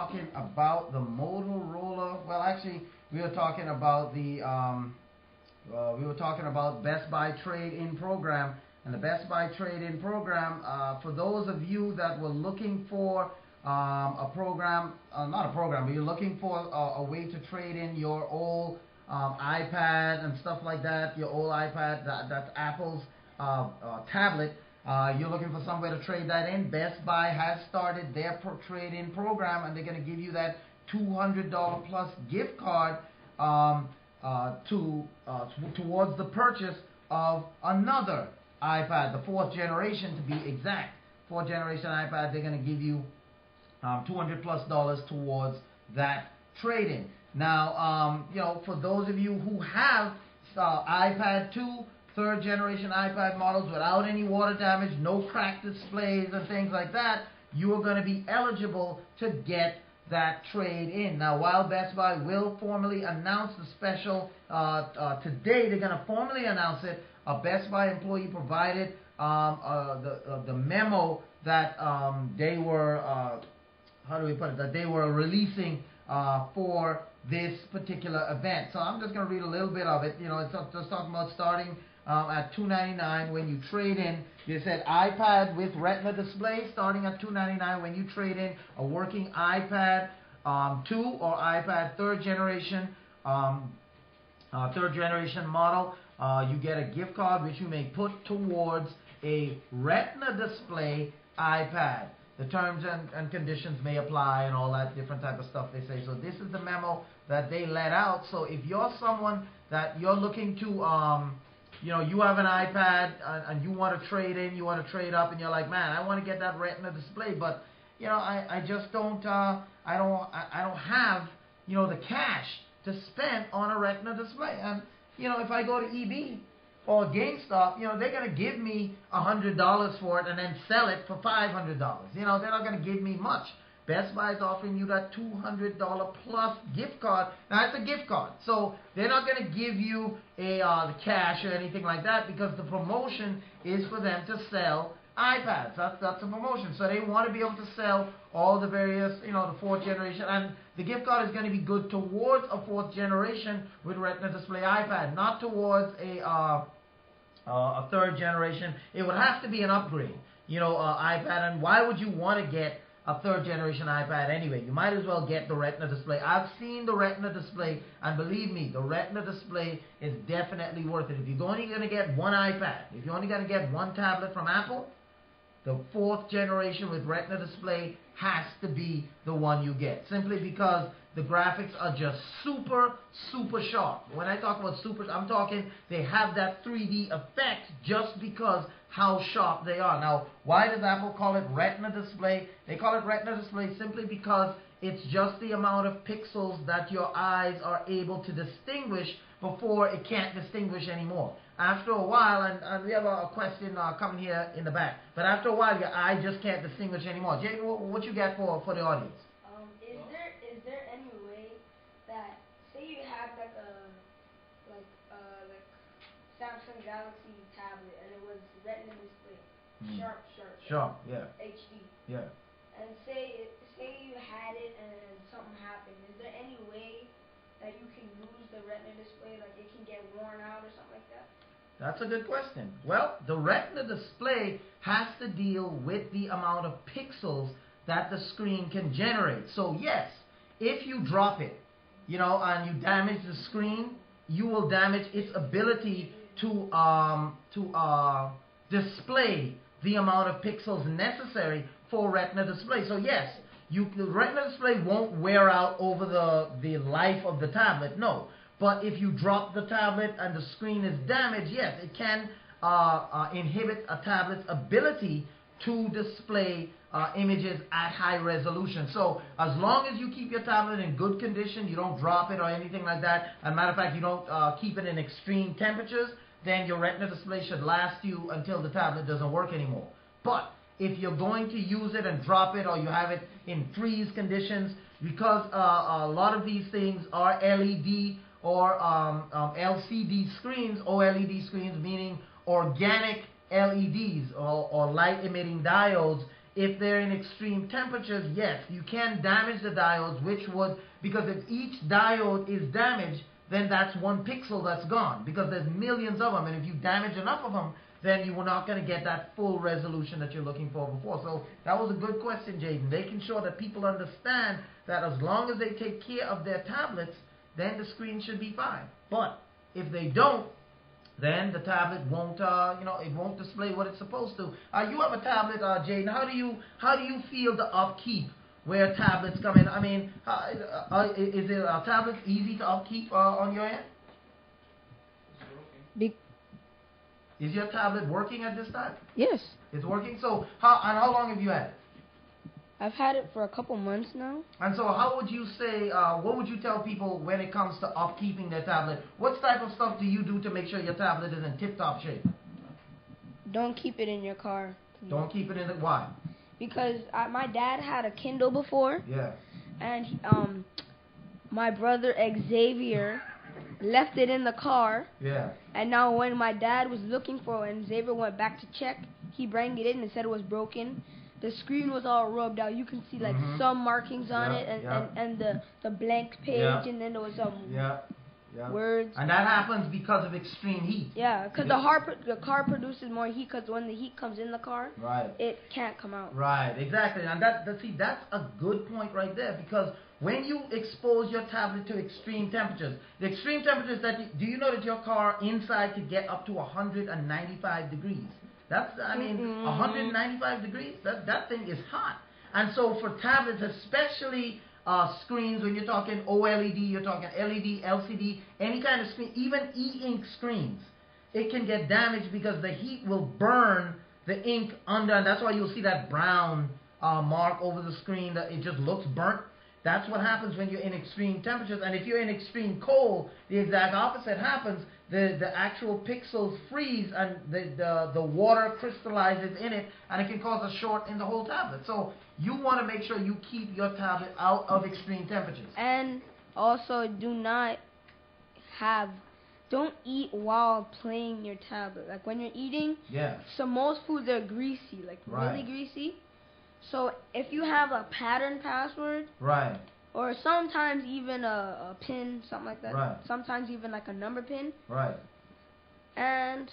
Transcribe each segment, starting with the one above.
talking about the Motorola. Well, actually, we were talking about the Best Buy trade-in program. And the Best Buy trade-in program, for those of you that were looking for a program, not a program, but you're looking for a way to trade in your old iPad and stuff like that, your old iPad, that's Apple's tablet, you're looking for somewhere to trade that in. Best Buy has started their trade-in program, and they're going to give you that $200 plus gift card towards the purchase of another iPad, the 4th generation to be exact. 4th generation iPad, they're going to give you $200 plus towards that trade-in. Now, for those of you who have iPad 2, 3rd generation iPad models without any water damage, no cracked displays and things like that, you are going to be eligible to get that trade-in. Now, while Best Buy will formally announce the special today, they're going to formally announce it. A Best Buy employee provided the memo that they were, that they were releasing for this particular event. So I'm just going to read a little bit of it. It's just talking about starting at $299 when you trade in. They said iPad with retina display starting at $299 when you trade in a working iPad 2 or iPad 3rd generation model. You get a gift card which you may put towards a retina display iPad. The terms and conditions may apply and all that different type of stuff they say. So this is the memo that they let out. So if you're someone that you're looking to, you have an iPad and you want to trade in, you want to trade up, and you're like, man, I want to get that retina display, but I just don't, I don't have, the cash to spend on a retina display. And if I go to EB or GameStop, they're going to give me $100 for it and then sell it for $500. They're not going to give me much. Best Buy is offering you that $200 plus gift card. Now, it's a gift card, so they're not going to give you the cash or anything like that, because the promotion is for them to sell iPads. That's a promotion. So they want to be able to sell all the various, the 4th generation. And the gift card is going to be good towards a 4th generation with retina display iPad, not towards a 3rd generation. It would have to be an upgrade, iPad. And why would you want to get a 3rd generation iPad anyway? You might as well get the retina display. I've seen the retina display, and believe me, the retina display is definitely worth it. If you're only going to get one iPad, if you're only going to get one tablet from Apple, the 4th generation with retina display has to be the one you get, simply because the graphics are just super, super sharp. When I talk about super, I'm talking they have that 3D effect just because how sharp they are. Now, why does Apple call it retina display? They call it retina display simply because it's just the amount of pixels that your eyes are able to distinguish before it can't distinguish anymore. After a while, and we have a question coming here in the back, but after a while your eye just can't distinguish anymore. Jay, what you got for the audience? Is there any way that, say you have like Samsung Galaxy tablet and it was retina display, sharp, yeah, HD, yeah, and say you had it and something happened, is there any way that you can lose the retina display, like it can get worn out or something like that? That's a good question. Well, the retina display has to deal with the amount of pixels that the screen can generate. So yes, if you drop it, and you damage the screen, you will damage its ability to display the amount of pixels necessary for retina display. So yes, the retina display won't wear out over the life of the tablet, no. But if you drop the tablet and the screen is damaged, yes, it can inhibit a tablet's ability to display images at high resolution. So as long as you keep your tablet in good condition, you don't drop it or anything like that, as a matter of fact, you don't keep it in extreme temperatures, then your retina display should last you until the tablet doesn't work anymore. But if you're going to use it and drop it, or you have it in freeze conditions, because a lot of these things are LED or LCD screens, OLED screens, meaning organic LEDs or light emitting diodes, if they're in extreme temperatures, yes, you can damage the diodes, which would, because if each diode is damaged, then that's one pixel that's gone, because there's millions of them, and if you damage enough of them, then you were not going to get that full resolution that you're looking for before. So that was a good question, Jaden. Making sure that people understand that as long as they take care of their tablets, then the screen should be fine. But if they don't, then the tablet won't, it won't display what it's supposed to. You have a tablet, Jaden. How do you feel the upkeep where tablets come in? I mean, is it tablets easy to upkeep on your end? Is your tablet working at this time? Yes. It's working? So, how long have you had it? I've had it for a couple months now. And so how would you say, what would you tell people when it comes to upkeeping their tablet? What type of stuff do you do to make sure your tablet is in tip-top shape? Don't keep it in your car. Please. Don't keep it in the, why? Because my dad had a Kindle before. Yeah. And my brother Xavier left it in the car. Yeah. And now when my dad was looking for it and Xavier went back to check, he brought it in and said it was broken. The screen was all rubbed out. You can see like some markings on it and the blank page and then there was some words. And that happens because of extreme heat. Yeah, because the car produces more heat because when the heat comes in the car, it can't come out. Right, exactly. And that's a good point right there, because when you expose your tablet to extreme temperatures, the extreme temperatures do you know that your car inside could get up to 195 degrees? That's, 195 degrees, that thing is hot. And so for tablets, especially screens, when you're talking OLED, you're talking LED, LCD, any kind of screen, even e-ink screens, it can get damaged because the heat will burn the ink under, and that's why you'll see that brown mark over the screen, that it just looks burnt. That's what happens when you're in extreme temperatures. And if you're in extreme cold, the exact opposite happens. The actual pixels freeze and the water crystallizes in it, and it can cause a short in the whole tablet. So you want to make sure you keep your tablet out of extreme temperatures. And also don't eat while playing your tablet. Like when you're eating, so most foods are greasy, like really greasy. So if you have a pattern password, or sometimes even a pin, something like that. Sometimes even like a number pin. And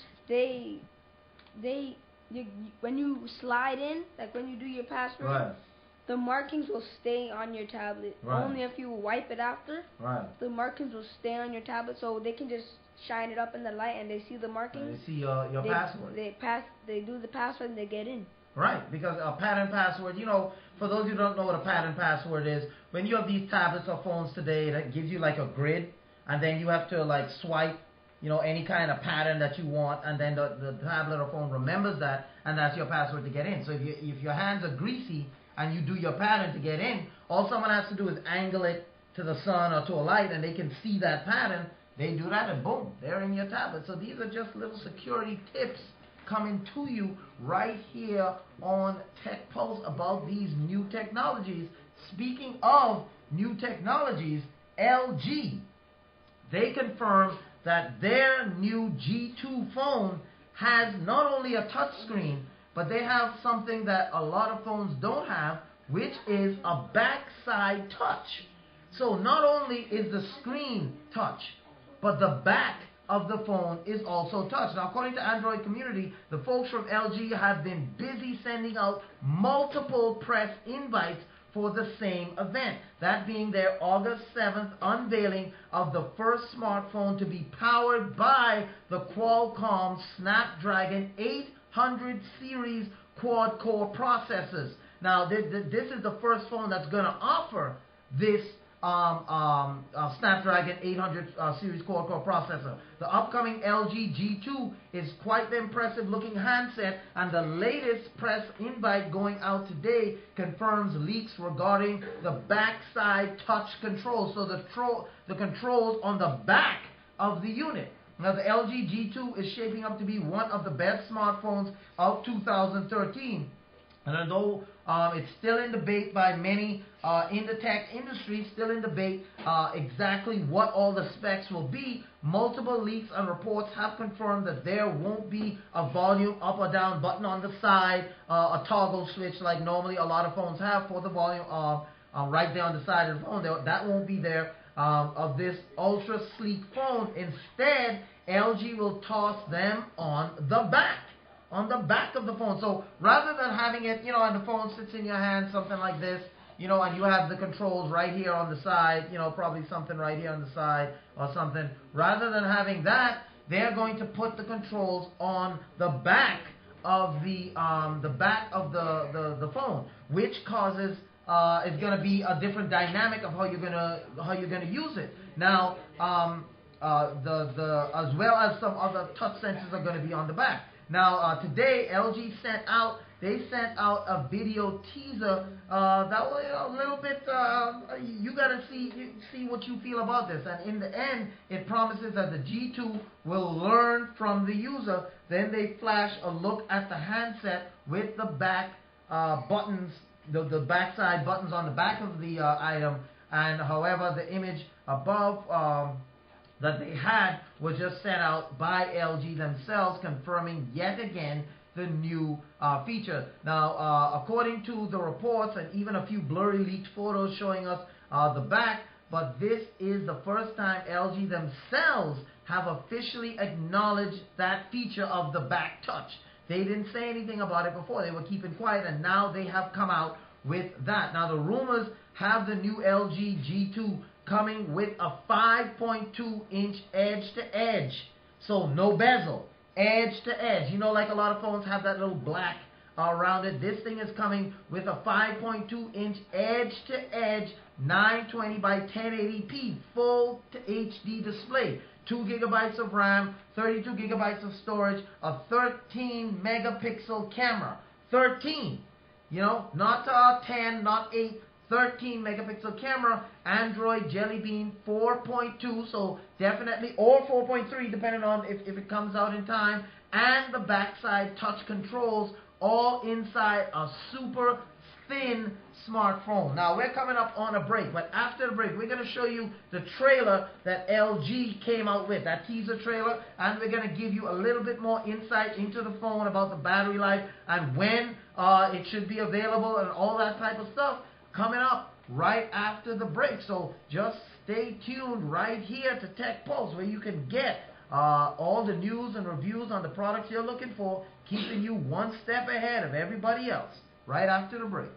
when you slide in, like when you do your password, the markings will stay on your tablet. Only if you wipe it after, the markings will stay on your tablet, so they can just shine it up in the light and they see the markings. They see your password. They do the password and they get in. Right, because a pattern password, for those who don't know what a pattern password is, when you have these tablets or phones today, that gives you like a grid, and then you have to like swipe, any kind of pattern that you want, and then the tablet or phone remembers that, and that's your password to get in. So if your hands are greasy and you do your pattern to get in, all someone has to do is angle it to the sun or to a light, and they can see that pattern. They do that, and boom, they're in your tablet. So these are just little security tips coming to you right here on Tech Pulse about these new technologies. Speaking of new technologies, LG, they confirmed that their new G2 phone has not only a touch screen, but they have something that a lot of phones don't have, which is a backside touch. So not only is the screen touch, but the back of the phone is also touch. Now, according to Android Community, the folks from LG have been busy sending out multiple press invites for the same event, that being their August 7th unveiling of the first smartphone to be powered by the Qualcomm Snapdragon 800 series quad-core processors. Now, this is the first phone that's going to offer this Snapdragon 800 series quad-core processor. The upcoming LG G2 is quite the impressive looking handset, and the latest press invite going out today confirms leaks regarding the backside touch controls, so the controls on the back of the unit. Now, the LG G2 is shaping up to be one of the best smartphones of 2013. And although It's still in debate by many in the tech industry, still in debate exactly what all the specs will be. Multiple leaks and reports have confirmed that there won't be a volume up or down button on the side, a toggle switch like normally a lot of phones have for the volume right there on the side of the phone. That won't be there of this ultra sleek phone. Instead, LG will toss them on the back. On the back of the phone. So rather than having it, and the phone sits in your hand, something like this, and you have the controls right here on the side, probably something right here on the side or something. Rather than having that, they're going to put the controls on the back of the phone, which causes it's going to be a different dynamic of how you're gonna use it. Now, as well as some other touch sensors are going to be on the back. Now, today, LG sent out a video teaser that was a little bit, you got to see what you feel about this. And in the end, it promises that the G2 will learn from the user. Then they flash a look at the handset with the back buttons, the backside buttons on the back of the item. And however, the image above that they had was just sent out by LG themselves, confirming yet again the new feature. Now, according to the reports and even a few blurry leaked photos showing us the back, but this is the first time LG themselves have officially acknowledged that feature of the back touch. They didn't say anything about it before. They were keeping quiet, and now they have come out with that. Now, the rumors have the new LG G2 coming with a 5.2-inch edge-to-edge. So no bezel, edge-to-edge. Like a lot of phones have that little black around it. This thing is coming with a 5.2-inch edge-to-edge 920 by 1080p full HD display. 2 gigabytes of RAM, 32 gigabytes of storage, a 13 megapixel camera. 13, not 10, not 8, 13 megapixel camera, Android Jelly Bean 4.2, so definitely, or 4.3 depending on if it comes out in time, and the backside touch controls all inside a super thin smartphone. Now, we're coming up on a break, but after the break, we're going to show you the trailer that LG came out with, that teaser trailer, and we're going to give you a little bit more insight into the phone about the battery life and when it should be available and all that type of stuff coming up right after the break. So just stay tuned right here to Tech Pulse, where you can get all the news and reviews on the products you're looking for, keeping you one step ahead of everybody else right after the break.